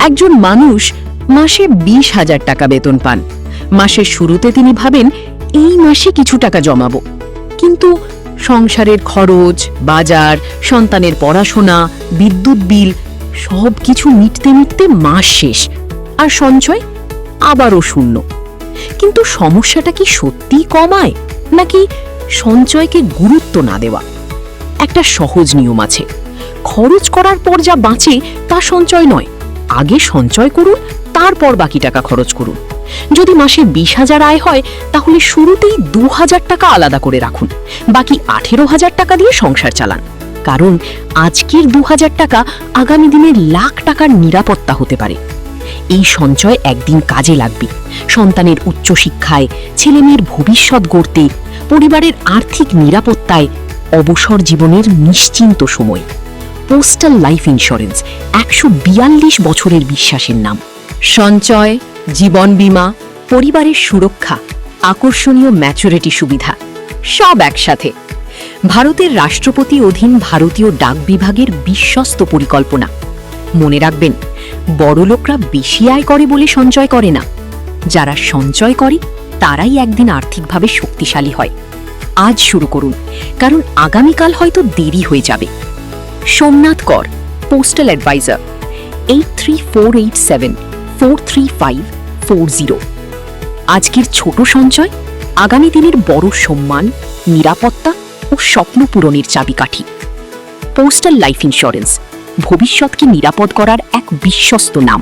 একজন মানুষ মাসে 20,000 টাকা বেতন পান। মাসের শুরুতে তিনি ভাবেন এই মাসে কিছু টাকা জমাবো, কিন্তু সংসারের খরচ, বাজার, সন্তানের পড়াশোনা, বিদ্যুৎ বিল সব কিছু মিটতে মিটতে মাস শেষ, আর সঞ্চয় আবারও শূন্য। কিন্তু সমস্যাটা কি সত্যিই কমায়, নাকি সঞ্চয়কে গুরুত্ব না দেওয়া? একটা সহজ নিয়ম আছে, খরচ করার পর যা বাঁচে তা সঞ্চয় নয়। আগে সঞ্চয় করুন, তারপর বাকি টাকা খরচ করুন। যদি মাসে 20,000 আয় হয়, তাহলে শুরুতেই 2,000 টাকা আলাদা করে রাখুন, বাকি 18,000 টাকা দিয়ে সংসার চালান। কারণ আজকের 2,000 টাকা আগামী দিনের লাখ টাকার নিরাপত্তা হতে পারে। এই সঞ্চয় একদিন কাজে লাগবে, সন্তানের উচ্চশিক্ষায়, ছেলেমেয়ের ভবিষ্যৎ গড়তে, পরিবারের আর্থিক নিরাপত্তায়, অবসর জীবনের নিশ্চিন্ত সময়। পোস্টাল লাইফ ইন্স্যুরেন্স 142 বছরের বিশ্বাসের নাম। সঞ্চয়, জীবন বীমা, পরিবারের সুরক্ষা, আকর্ষণীয় ম্যাচুরিটি সুবিধা সব একসাথে। ভারতের রাষ্ট্রপতি অধীন ভারতীয় ডাক বিভাগের বিশ্বস্ত পরিকল্পনা। মনে রাখবেন, বড়লোকরা বেশি আয় করে বলে সঞ্চয় করে না, যারা সঞ্চয় করে তারাই একদিন আর্থিকভাবে শক্তিশালী হয়। আজ শুরু করুন, কারণ আগামীকাল হয়তো দেরি হয়ে যাবে। সোমনাথ কর, পোস্টাল অ্যাডভাইজার, 8348743540। আজকের ছোট সঞ্চয় আগামী দিনের বড় সম্মান, নিরাপত্তা ও স্বপ্ন পূরণের চাবিকাঠি। পোস্টাল লাইফ ইন্স্যুরেন্স ভবিষ্যৎকে নিরাপদ করার এক বিশ্বস্ত নাম।